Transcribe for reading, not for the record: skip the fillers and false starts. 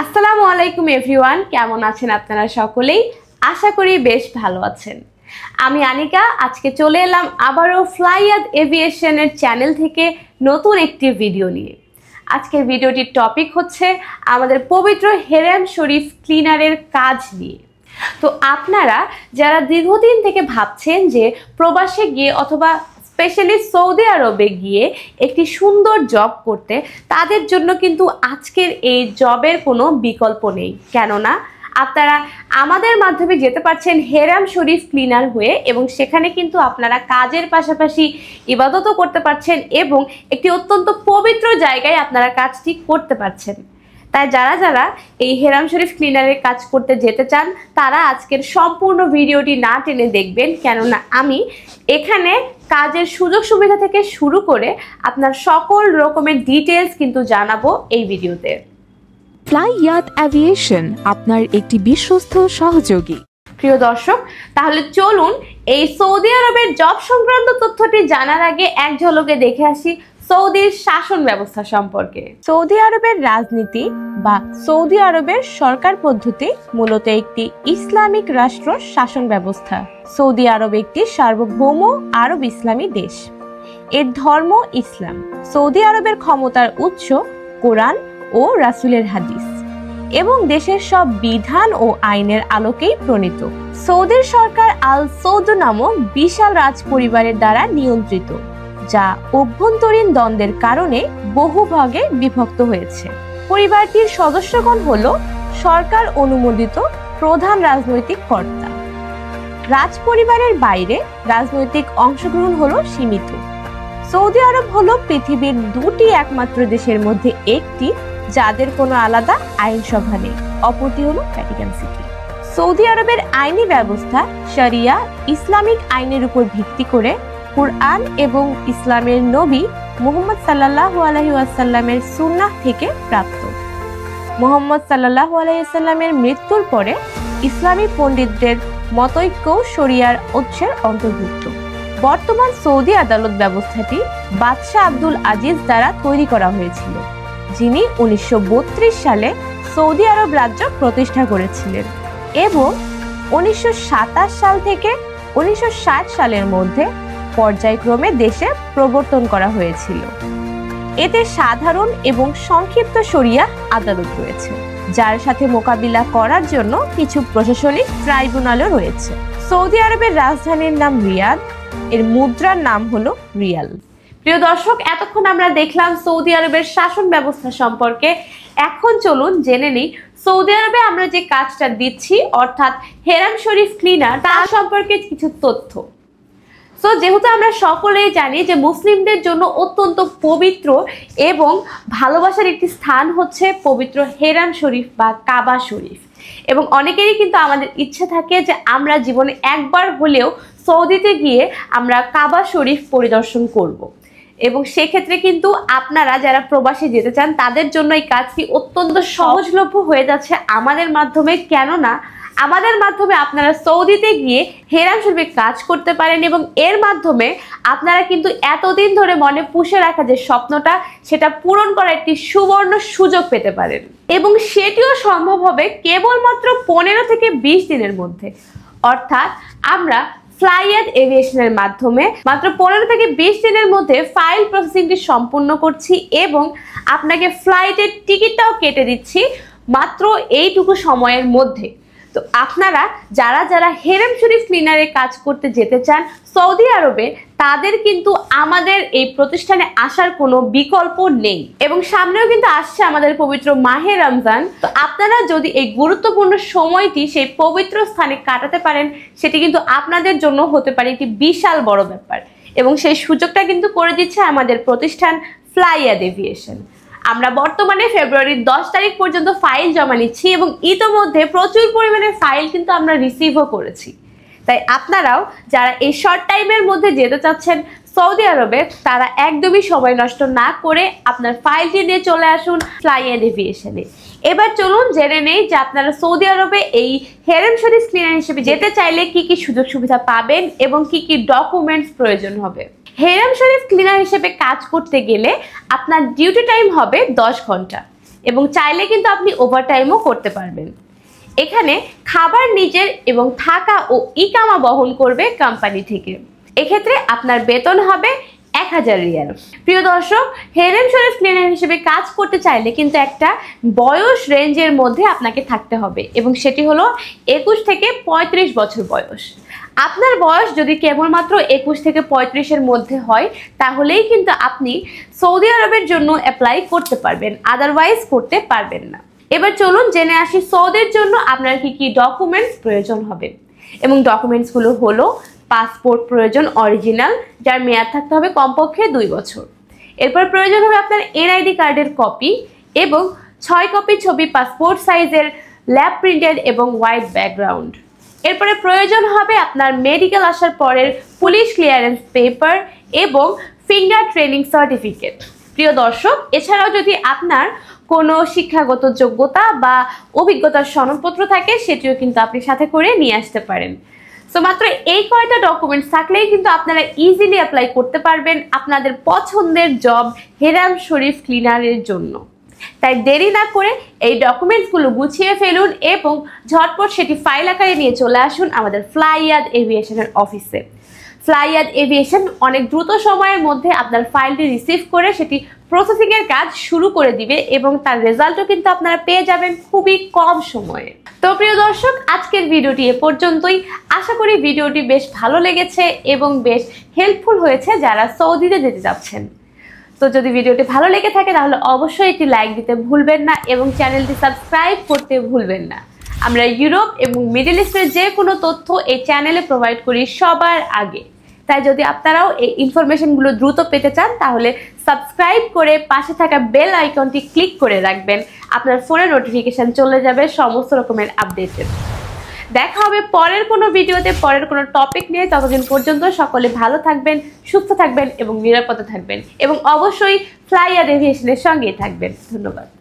আসসালামু আলাইকুম এভরিওয়ান, কেমন আছেন আপনারা সকলেই? আশা করি বেশ ভালো আছেন। আমি আনিকা, আজকে চলে এলাম আবারও ফ্লাইয়াদ এভিয়েশনের চ্যানেল থেকে নতুন একটি ভিডিও নিয়ে। আজকের ভিডিওটির টপিক হচ্ছে আমাদের পবিত্র হেরাম শরীফ ক্লিনারের কাজ নিয়ে। তো আপনারা যারা দীর্ঘদিন থেকে ভাবছেন যে প্রবাসে গিয়ে অথবা স্পেশালি সৌদি আরবে গিয়ে একটি সুন্দর জব করতে, তাদের জন্য কিন্তু আজকের এই জবের কোনো বিকল্প নেই। কেননা আপনারা আমাদের মাধ্যমে যেতে পারছেন হেরাম শরীফ ক্লিনার হয়ে, এবং সেখানে কিন্তু আপনারা কাজের পাশাপাশি ইবাদতও করতে পারছেন এবং একটি অত্যন্ত পবিত্র জায়গায় আপনারা কাজটি করতে পারছেন। তাই যারা যারা এই হেরাম শরীফ ক্লিনারের কাজ করতে যেতে চান তারা আজকের সম্পূর্ণ ভিডিওটি না টেনে দেখবেন, কেননা আমি এখানে কাজের সুযোগ সুবিধা থেকে শুরু করে আপনার সকল রকমের ডিটেলস কিন্তু জানাবো এই ভিডিওতে। ফ্লাইয়াদ এভিয়েশন আপনার একটি বিশ্বস্ত সহযোগী। প্রিয় দর্শক, তাহলে চলুন এই সৌদি আরবের জব সংক্রান্ত তথ্যটি জানার আগে এক ঝলকে দেখে আসি সৌদির শাসন ব্যবস্থা সম্পর্কে। সৌদি আরবের রাজনীতি বা সৌদি আরবের সরকার পদ্ধতি মূলত একটি ইসলামিক রাষ্ট্র শাসন ব্যবস্থা। সৌদি আরব একটি সার্বভৌম আরব ইসলামী দেশ। এর ধর্ম ইসলাম। সৌদি আরবের ক্ষমতার উৎস কোরআন ও রাসূলের হাদিস এবং দেশের সব বিধান ও আইনের আলোকেই প্রণীত। সৌদির সরকার আল সৌদ নামক বিশাল রাজ পরিবারের দ্বারা নিয়ন্ত্রিত, যা অভ্যন্তরীণ দ্বন্দ্বের কারণে বহু ভাগে বিভক্ত হয়েছে। পরিবারটির সদস্যগণ হল সরকার অনুমোদিত প্রধান রাজনৈতিক কর্তা। রাজ পরিবারের বাইরে রাজনৈতিক অংশগ্রহণ হলো সীমিত। সৌদি আরব হলো পৃথিবীর দুটি একমাত্র দেশের মধ্যে একটি যাদের কোনো আলাদা আইনসভা নেই, অপরটি হলো ভ্যাটিকান সিটি। সৌদি আরবের আইনি ব্যবস্থা শরিয়া ইসলামিক আইনের উপর ভিত্তি করে কুরআন এবং ইসলামের নবী মুহাম্মদ সাল্লাল্লাহু আলাইহি ওয়াসাল্লামের সুন্নাহ থেকে প্রাপ্ত। মুহাম্মদ সাল্লাল্লাহু আলাইহি ওয়াসাল্লামের মৃত্যুর পরে ইসলামী পণ্ডিতদের মতৈক্য শরিয়ার উৎসের অন্তর্ভুক্ত। বর্তমান সৌদি আদালত ব্যবস্থাটি বাদশাহ আব্দুল আজিজ দ্বারা তৈরি করা হয়েছিল, যিনি 1932 সালে সৌদি আরব রাজ্য প্রতিষ্ঠা করেছিলেন এবং 1927 সাল থেকে 1960 সালের মধ্যে পর্যায়ক্রমে দেশে প্রবর্তন করা হয়েছিল। এতে সাধারণ এবং সংক্ষিপ্ত শরিয়া আদালত রয়েছে, যার সাথে মোকাবিলা করার জন্য কিছু প্রশাসনিক ট্রাইব্যুনালও রয়েছে। সৌদি আরবের রাজধানীর নাম রিয়াদ, এর মুদ্রার নাম হলো রিয়াল। প্রিয় দর্শক, এতক্ষণ আমরা দেখলাম সৌদি আরবের শাসন ব্যবস্থা সম্পর্কে। এখন চলুন জেনে নিই সৌদি আরবে আমরা যে কাজটা দিচ্ছি অর্থাৎ হেরাম শরীফ ক্লিনার, তার সম্পর্কে কিছু তথ্য। যেহেতু আমরা সকলেই জানি যে মুসলিমদের জন্য অত্যন্ত পবিত্র এবং ভালোবাসার একটি স্থান হচ্ছে পবিত্র হেরাম শরীফ বা কাবা শরীফ, এবং অনেকেরই কিন্তু আমাদের ইচ্ছে থাকে যে আমরা জীবনে একবার হলেও সৌদিতে গিয়ে আমরা কাবা শরীফ পরিদর্শন করব। এবং সেক্ষেত্রে কিন্তু আপনারা যারা প্রবাসে যেতে চান তাদের জন্য এই কাজটি অত্যন্ত সহজলভ্য হয়ে যাচ্ছে আমাদের মাধ্যমে, কেননা আমাদের মাধ্যমে আপনারা সৌদিতে গিয়ে হেরাম শরীফে কাজ করতে পারেন এবং এর মাধ্যমে আপনারা কিন্তু এতদিন ধরে মনে পুষে রাখা যে স্বপ্নটা, সেটা পূরণ করার একটি সুবর্ণ সুযোগ পেতে পারেন, এবং সেটিও সম্ভব হবে কেবলমাত্র 15 থেকে 20 দিনের মধ্যে। অর্থাৎ আমরা ফ্লাইয়াদ এভিয়েশনের মাধ্যমে মাত্র 15 থেকে 20 দিনের মধ্যে ফাইল প্রসেসিংটি সম্পূর্ণ করছি এবং আপনাকে ফ্লাইটের টিকিটটাও কেটে দিচ্ছি মাত্র এইটুকু সময়ের মধ্যে। তো আপনারা যারা যারা হেরাম শরীফ ক্লিনারে কাজ করতে যেতে চান সৌদি আরবে, তাদের কিন্তু আমাদের এই প্রতিষ্ঠানে আসার কোনো বিকল্প নেই, এবং সামনেও কিন্তু আসছে আমাদের পবিত্র মাহে রমজান। তো আপনারা যদি এই গুরুত্বপূর্ণ সময়টি সেই পবিত্র স্থানে কাটাতে পারেন, সেটি কিন্তু আপনাদের জন্য হতে পারে একটি বিশাল বড় ব্যাপার, এবং সেই সুযোগটা কিন্তু করে দিচ্ছে আমাদের প্রতিষ্ঠান ফ্লাইয়াদ এভিয়েশন। আমরা বর্তমানে ফেব্রুয়ারির 10 তারিখ পর্যন্ত ফাইল জমা নিচ্ছি এবং ইতোমধ্যে প্রচুর পরিমাণে ফাইল কিন্তু আমরা রিসিভও করেছি। তাই আপনারাও যারা এই শর্ট টাইমের মধ্যে যেতে চাচ্ছেন সৌদি আরবে, তারা একদমই সময় নষ্ট না করে আপনার ফাইলটি নিয়ে চলে আসুন ফ্লাইয়াদ এভিয়েশনে। এবার চলুন জেনে নেই যে আপনারা সৌদি আরবে এই হেরাম শরীফ ক্লিনার হিসেবে যেতে চাইলে কি কি সুযোগ সুবিধা পাবেন এবং কি কি ডকুমেন্টস প্রয়োজন হবে। হেরাম শরীফ ক্লিনার হিসেবে কাজ করতে গেলে আপনার ডিউটি টাইম হবে 10 ঘন্টা এবং চাইলে কিন্তু আপনি ওভারটাইমও করতে পারবেন। এখানে খাবার নিজের এবং থাকা ও ইকামা বহন করবে কোম্পানি থেকে। এক্ষেত্রে আপনার বেতন হবে 1000 রিয়াল। প্রিয় দর্শক, হেরেম শরীফ ক্লিনার হিসেবে কাজ করতে চাইলে কিন্তু একটা বয়স রেঞ্জের মধ্যে আপনাকে থাকতে হবে এবং সেটি হলো 21 থেকে 35 বছর বয়স। আপনার বয়স যদি কেবলমাত্র 21 থেকে 35-এর মধ্যে হয় তাহলেই কিন্তু আপনি সৌদি আরবের জন্য অ্যাপ্লাই করতে পারবেন, আদারওয়াইজ করতে পারবেন না। এবার চলুন জেনে আসি সৌদির জন্য আপনার কি কি ডকুমেন্টস প্রয়োজন হবে। এবং ডকুমেন্টসগুলো হলো পাসপোর্ট প্রয়োজন অরিজিনাল, যার মেয়াদ থাকতে হবে কমপক্ষে 2 বছর। এরপর প্রয়োজন হবে আপনার এনআইডি কার্ডের কপি এবং 6 কপি ছবি পাসপোর্ট সাইজের ল্যাব প্রিন্টেড এবং হোয়াইট ব্যাকগ্রাউন্ড। এরপরে প্রয়োজন হবে আপনার মেডিকেল আসার পরের পুলিশ ক্লিয়ারেন্স পেপার এবং ফিঙ্গার ট্রেনিং সার্টিফিকেট। প্রিয় দর্শক, এছাড়াও যদি আপনার কোনো শিক্ষাগত যোগ্যতা বা অভিজ্ঞতার সনদপত্র থাকে সেটিও কিন্তু আপনি সাথে করে নিয়ে আসতে পারেন। সো মাত্র এই কয়টা ডকুমেন্টস থাকলেই কিন্তু আপনারা ইজিলি অ্যাপ্লাই করতে পারবেন আপনাদের পছন্দের জব হেরাম শরীফ ক্লিনারের জন্য। তাই দেরি না করে এই ডকুমেন্টসগুলো গুছিয়ে ফেলুন এবং ঝটপট সেটি ফাইল আকারে নিয়ে চলে আসুন আমাদের ফ্লাইয়াদ এভিয়েশনের অফিসে। ফ্লাইয়াদ এভিয়েশন অনেক দ্রুত সময়ের মধ্যে আপনার ফাইলটি রিসিভ করে সেটি প্রসেসিংয়ের কাজ শুরু করে দিবে এবং তার রেজাল্টও কিন্তু আপনারা পেয়ে যাবেন খুবই কম সময়ে। তো প্রিয় দর্শক, আজকের ভিডিওটি এ পর্যন্তই। আশা করি ভিডিওটি বেশ ভালো লেগেছে এবং বেশ হেল্পফুল হয়েছে যারা সৌদিতে যেতে যাচ্ছেন। তো যদি ভিডিওটি ভালো লেগে থাকে তাহলে অবশ্যই একটি লাইক দিতে ভুলবেন না এবং চ্যানেলটি সাবস্ক্রাইব করতে ভুলবেন না। আমরা ইউরোপ এবং মিডল ইস্টের যে কোনো তথ্য এই চ্যানেলে প্রোভাইড করি সবার আগে। তাই যদি আপনারাও এই ইনফরমেশনগুলো দ্রুত পেতে চান তাহলে সাবস্ক্রাইব করে পাশে থাকা বেল আইকনটি ক্লিক করে রাখবেন। আপনার ফোনে নোটিফিকেশন চলে যাবে সমস্ত রকমের আপডেটের। দেখা হবে পরের কোনো ভিডিওতে পরের কোনো টপিক নিয়ে। ততদিন পর্যন্ত সকলে ভালো থাকবেন, সুস্থ থাকবেন এবং নিরাপদে থাকবেন এবং অবশ্যই ফ্লাইয়াদ এভিয়েশনের সঙ্গেই থাকবেন। ধন্যবাদ।